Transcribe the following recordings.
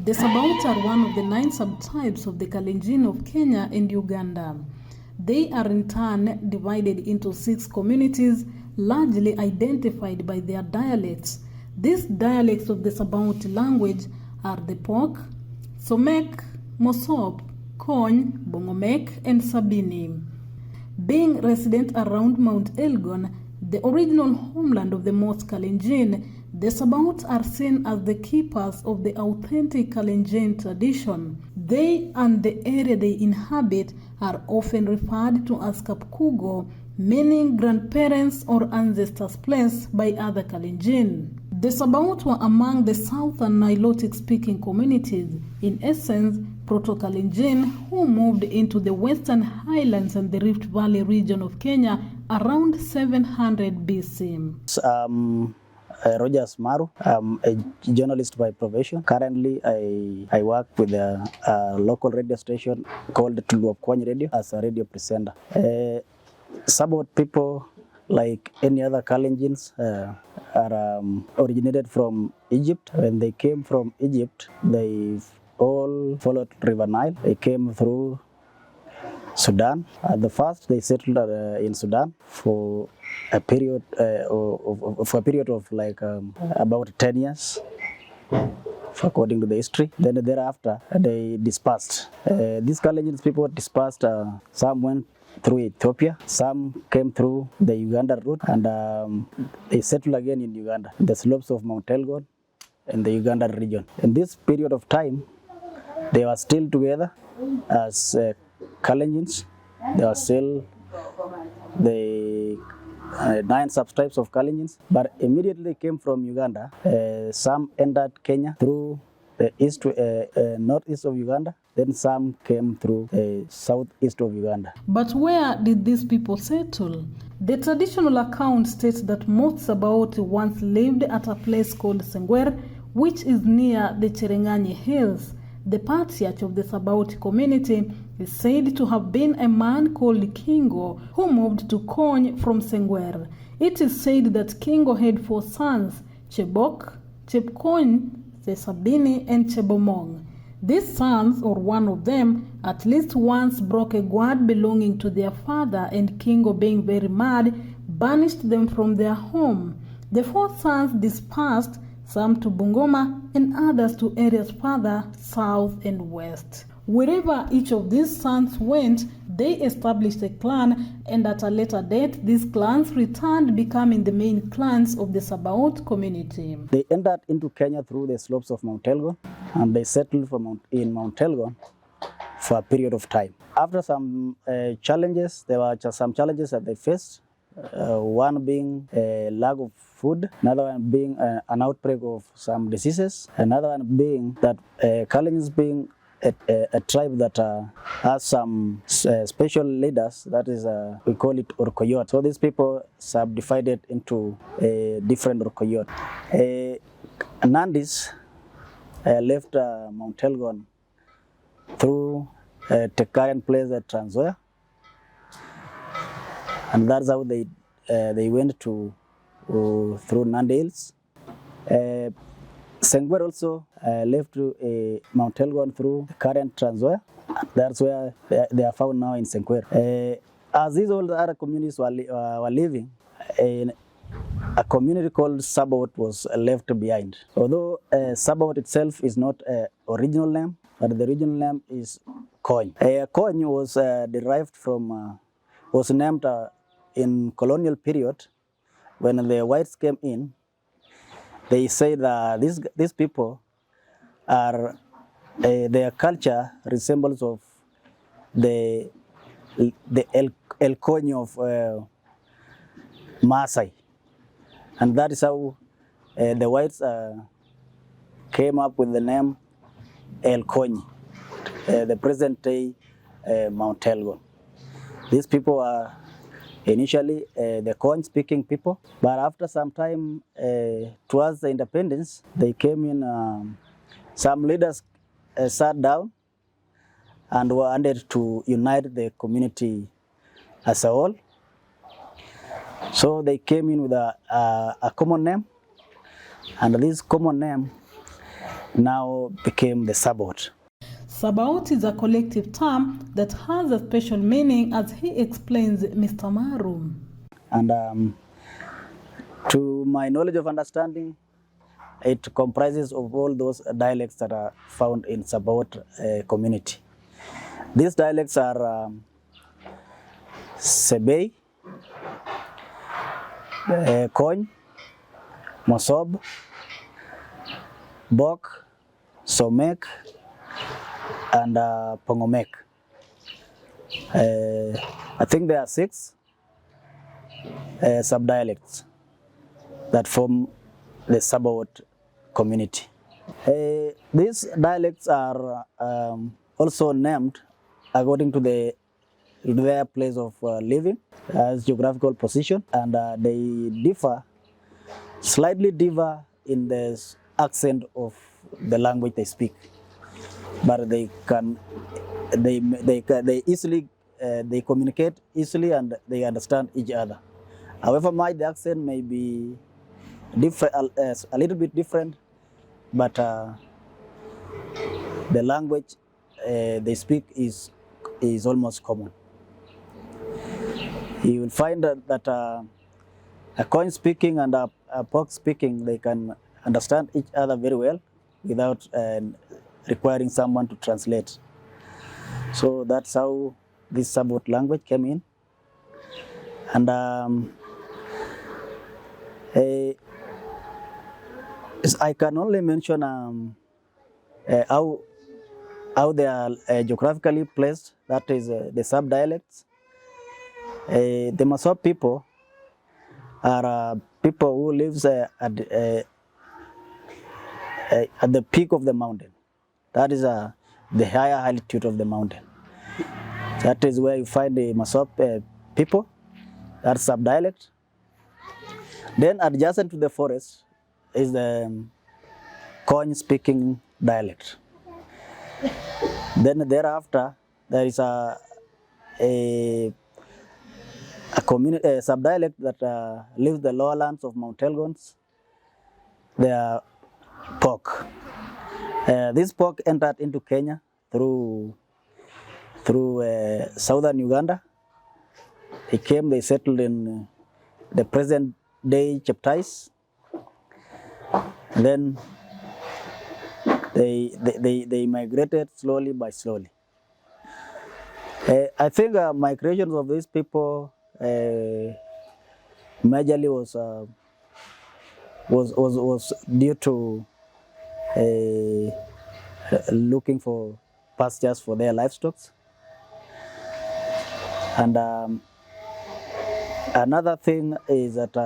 The Sabaot are one of the 9 subtypes of the Kalenjin of Kenya and Uganda. They are in turn divided into 6 communities, largely identified by their dialects. These dialects of the Sabaot language are the Pok, Somek, Mosop, Kony, Bong'omek and Sabiny. Being resident around Mount Elgon, the original homeland of the most Kalenjin, the Sabaot are seen as the keepers of the authentic Kalenjin tradition. They and the area they inhabit are often referred to as Kapkugo, meaning grandparents' or ancestors' place by other Kalenjin. The Sabaot were among the southern Nilotic-speaking communities, in essence, Proto-Kalenjin, who moved into the western highlands and the Rift Valley region of Kenya around 700 BC. Rogers Maru. I'm a journalist by profession. Currently, I work with a local radio station called Kony Radio as a radio presenter. Sabaot people, like any other Kalenjins, are originated from Egypt. When they came from Egypt, they all followed River Nile. They came through Sudan. At the first, they settled in Sudan for a period of like about 10 years, according to the history. Then thereafter, they dispersed. These Kalenjin people dispersed. Some went through Ethiopia, some came through the Uganda route, and they settled again in Uganda, the slopes of Mount Elgon in the Uganda region. In this period of time, they were still together as Kalenjins. They are still the 9 subtypes of Kalenjins, but immediately came from Uganda. Some entered Kenya through the northeast of Uganda, then some came through the southeast of Uganda. But where did these people settle? The traditional account states that most Sabaot once lived at a place called Sengwer, which is near the Cherengani Hills. The patriarch of the Sabaot community is said to have been a man called Kingo who moved to Kony from Sengwer. It is said that Kingo had 4 sons, Chebok, Chepkony, Sabiny, and Chebomong. These sons, or one of them, at least once broke a guard belonging to their father, and Kingo, being very mad, banished them from their home. The 4 sons dispersed, some to Bungoma and others to areas further south and west. Wherever each of these sons went, they established a clan, and at a later date, these clans returned, becoming the main clans of the Sabaot community. They entered into Kenya through the slopes of Mount Elgon, and they settled in Mount Elgon for a period of time. After some challenges, there were some challenges that they faced. One being a lack of food, another one being an outbreak of some diseases, another one being that Kalenjins being a tribe that has some special leaders, that is, we call it Orkoyot. So these people subdivided into different Orkoyot. Nandis left Mount Elgon through the current place at Trans Nzoia, and that's how they went to through Nandi Hills. Sengwer also left to Mount Elgon through the current Trans Nzoia. That's where they are found now in Sengwer. As these all other communities were living, a community called Sabaot was left behind. Although Sabaot itself is not an original name, but the original name is Kony. Kony was derived from, was named in colonial period when the whites came in. They say that these people are, their culture resembles of the El Kony of Maasai. And that is how the whites came up with the name El Kony, the present day Mount Elgon. These people are initially the Kony speaking people, but after some time towards the independence, they came in, some leaders sat down and wanted to unite the community as a whole. So they came in with a common name, and this common name now became the Sabaot. Sabaot is a collective term that has a special meaning, as he explains Mr. Maru. And to my knowledge of understanding, it comprises of all those dialects that are found in Sabaot community. These dialects are Sebei, Kony, Mosop, Bok, Somek, and Bong'omek. I think there are 6 subdialects that form the Sabaot community. These dialects are also named according to their place of living as geographical position, and they slightly differ in the accent of the language they speak, but they easily they communicate easily and they understand each other. However, the accent may be different, a little bit different, but the language they speak is almost common. You will find that a Kony speaking and a Bok speaking, they can understand each other very well without requiring someone to translate. So that's how this Sabaot language came in. And I can only mention how they are geographically placed, that is the subdialects. The Mosop people are people who live at the peak of the mountain. That is the higher altitude of the mountain. That is where you find the Mosop people, that subdialect. Then adjacent to the forest is the Kony speaking dialect. Then thereafter there is a subdialect that lives the lower lands of Mount Elgon. They are Bok. This Bok entered into Kenya through southern Uganda. They settled in the present day Cheptais. Then they migrated slowly by slowly. I think migrations of these people majorly was due to looking for pastures for their livestock. And another thing is that,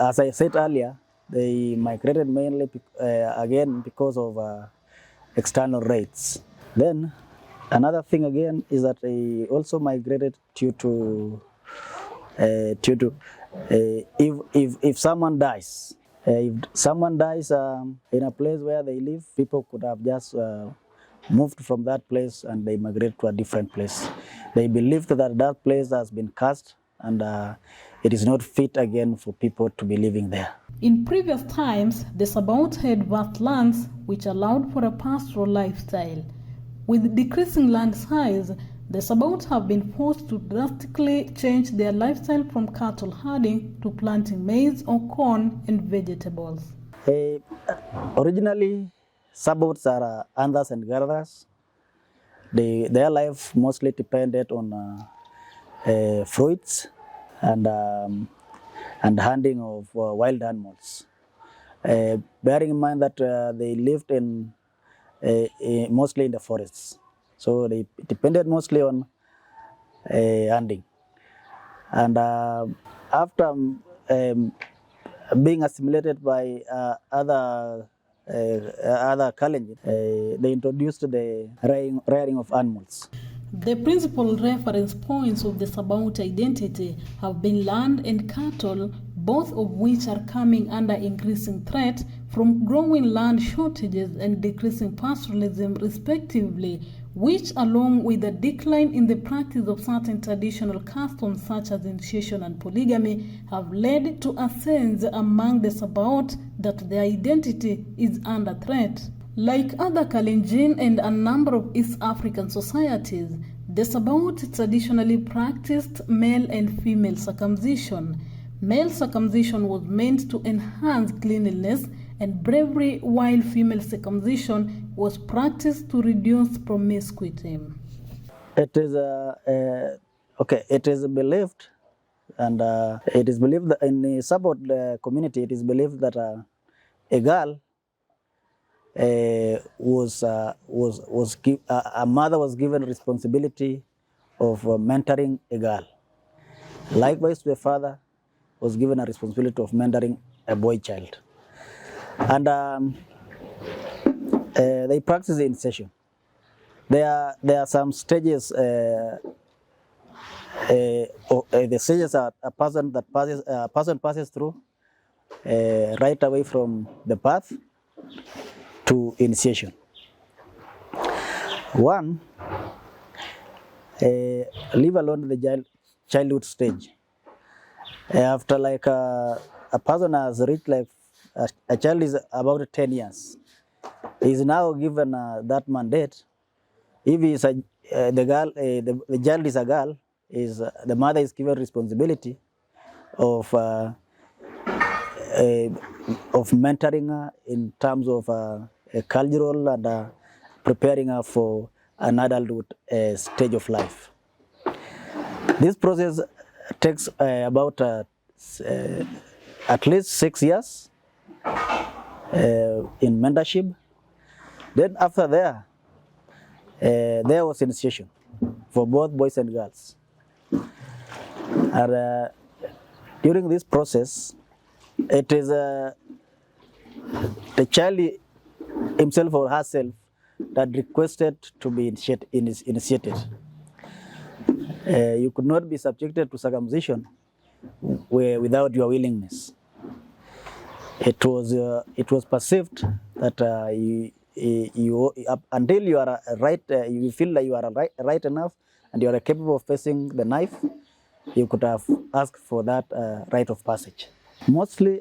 as I said earlier, they migrated mainly again because of external rites. Then another thing again is that they also migrated due to if someone dies. If someone dies in a place where they live, people could have just moved from that place and they migrate to a different place. They believed that that place has been cursed and it is not fit again for people to be living there. In previous times, the Sabaot had vast lands which allowed for a pastoral lifestyle. With decreasing land size, the Sabaot have been forced to drastically change their lifestyle from cattle herding to planting maize or corn and vegetables. Originally, Sabaots are hunters and gatherers. Their life mostly depended on fruits and hunting of wild animals. Bearing in mind that they lived mostly in the forests. So they depended mostly on hunting. And after being assimilated by other Kalenjin, they introduced the rearing of animals. The principal reference points of the Sabaot identity have been land and cattle, both of which are coming under increasing threat from growing land shortages and decreasing pastoralism respectively, which, along with a decline in the practice of certain traditional customs such as initiation and polygamy, have led to a sense among the Sabaot that their identity is under threat. Like other Kalenjin and a number of East African societies, the Sabaot traditionally practiced male and female circumcision. Male circumcision was meant to enhance cleanliness and bravery, while female circumcision was practiced to reduce promiscuity. It is okay. It is believed, and it is believed that in the Sabaot community, it is believed that a girl a mother was given responsibility of mentoring a girl. Likewise, the father was given a responsibility of mentoring a boy child, and they practice initiation. There are some stages. The stages are a person passes through right away from the birth to initiation. One, leave alone the childhood stage. After like a person has reached like a child is about 10 years, he is now given that mandate. If he is the child is a girl, the mother is given responsibility of mentoring her in terms of cultural and preparing her for an adulthood stage of life. This process takes about at least 6 years in mentorship. Then after there was initiation for both boys and girls. And during this process, it is the child himself or herself that requested to be initiated. You could not be subjected to circumcision without your willingness. It was perceived that until you are right, you feel that you are right enough and you are capable of facing the knife, you could have asked for that rite of passage. Mostly,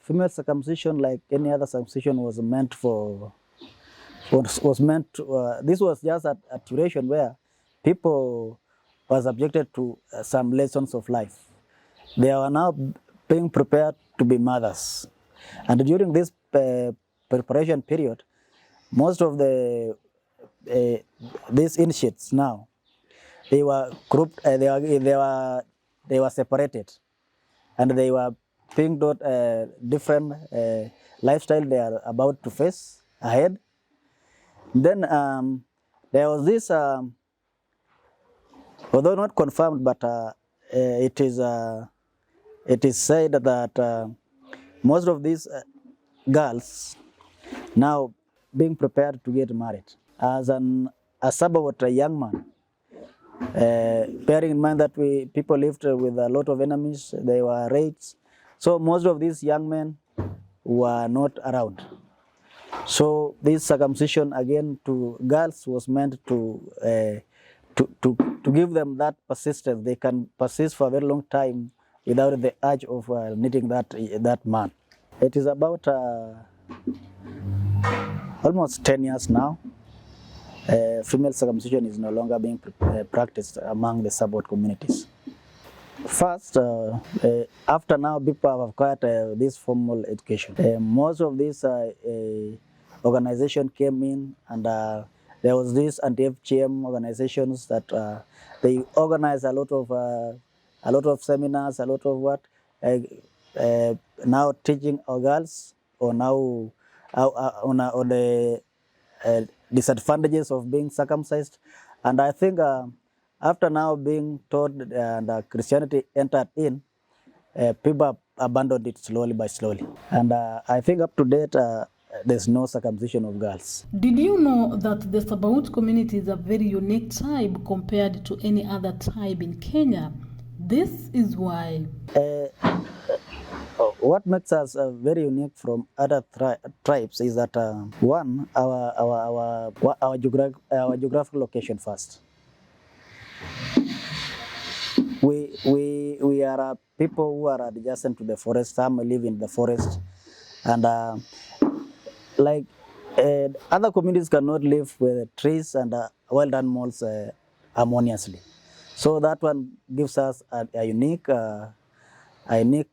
female circumcision, like any other circumcision, was meant for. This was just a duration where people were subjected to some lessons of life. They are now being prepared to be mothers, and during this preparation period, most of these initiates now they were grouped, they were separated, and they were being taught different lifestyle they are about to face ahead. Then there was this, although not confirmed, but it is said that most of these girls now being prepared to get married. As a Sabaot, a young man, bearing in mind that people lived with a lot of enemies, there were raids, so most of these young men were not around. So this circumcision again to girls was meant to give them that persistence. They can persist for a very long time without the urge of needing that man. It is about almost 10 years now. Female circumcision is no longer being practiced among the Sabaot communities. First, after now people have acquired this formal education, most of these organizations came in, and there was this anti-FGM organizations that they organized a lot of seminars, a lot of what now teaching our girls on on the disadvantages of being circumcised. And I think after now being taught and Christianity entered in, people abandoned it slowly by slowly. And I think up to date, there's no circumcision of girls. Did you know that the Sabaot community is a very unique tribe compared to any other tribe in Kenya? This is why. What makes us very unique from other tribes is that one, our geographical location first. We are people who are adjacent to the forest. Some live in the forest, And like other communities cannot live with trees and wild animals harmoniously. So that one gives us a unique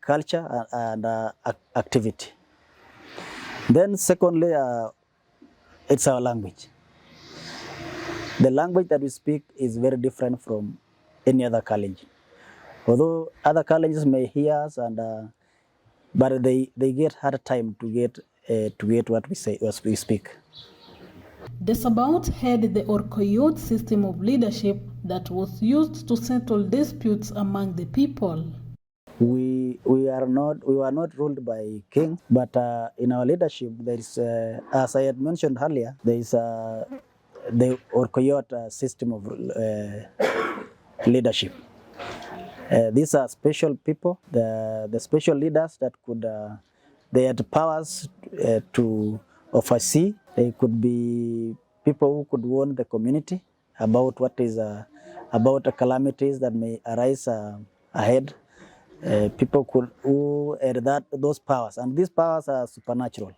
culture and activity. Then secondly, it's our language. The language that we speak is very different from any other Kalenjin. Although other Kalenjins may hear us, but they get hard time to get what we say, what we speak. The Sabaot had the Orkoyot system of leadership that was used to settle disputes among the people. We were not ruled by king, but in our leadership there is, as I had mentioned earlier, there is the Orkoyot system of leadership. These are special people, the special leaders that could, they had powers to oversee. They could be people who could warn the community about what is about the calamities that may arise ahead. People who had those powers, and these powers are supernatural.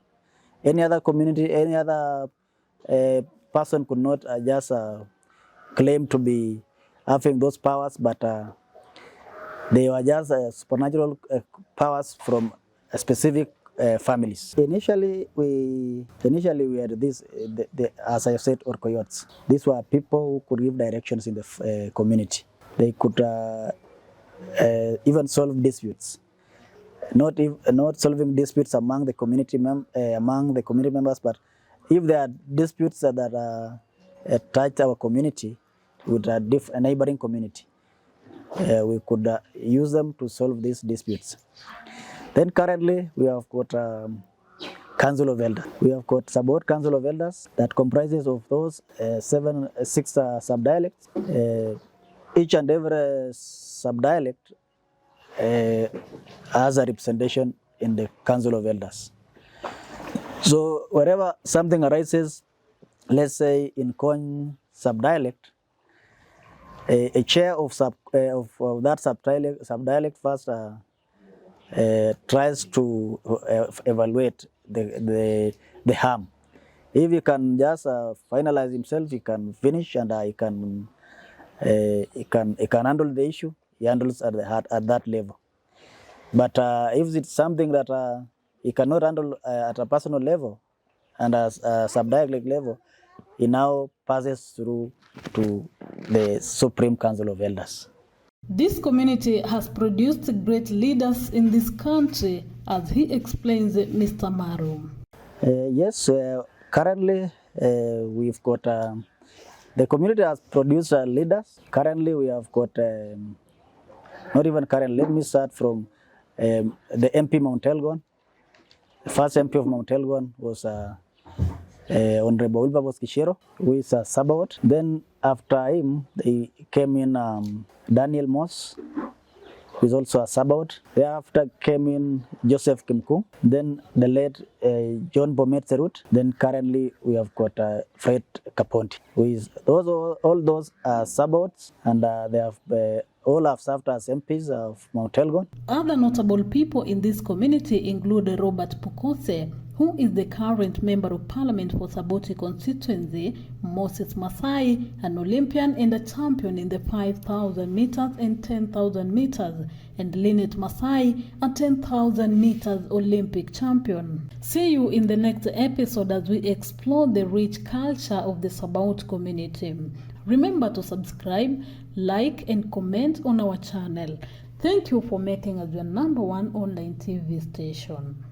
Any other community, any other person could not just claim to be having those powers, but they were just supernatural powers from specific families. Initially, we had this, as I said, Orkoyots. These were people who could give directions in the community. They could even solve disputes. Not solving disputes among the community members, but if there are disputes that touch our community with a neighboring community, we could use them to solve these disputes. Then currently we have got Council of Elders. We have got Sabaot Council of Elders that comprises of those 6 subdialects. Each and every subdialect has a representation in the Council of Elders. So wherever something arises, let's say in Kony subdialect, a chair of that subdialect first tries to evaluate the harm. If he can just finalize himself, he can finish, and he can handle the issue. He handles at that level. But if it's something that he cannot handle at a personal level and at a subdialect level, he now passes through to the Supreme Council of Elders. This community has produced great leaders in this country, as he explains, Mr. Maru. Yes, currently we've got, the community has produced leaders. Currently we have got, not even currently, let me start from the MP Mount Elgon. The first MP of Mount Elgon was Honorable Wilberforce Kishero, who is a Sabaot. Then after him, they came in Daniel Moss, who is also a Sabaot. Thereafter came in Joseph Kimkung. Then the late John Bomet Serut. Then currently we have got Fred Kaponti, who is all those are Sabaots, and they have all have served as MPs of Mount Elgon. Other notable people in this community include Robert Pukose, who is the current Member of Parliament for Saboti constituency, Moses Masai, an Olympian and a champion in the 5,000 meters and 10,000 meters, and Lynette Masai, a 10,000 meters Olympic champion. See you in the next episode as we explore the rich culture of the Sabaot community. Remember to subscribe, like, and comment on our channel. Thank you for making us your #1 online TV station.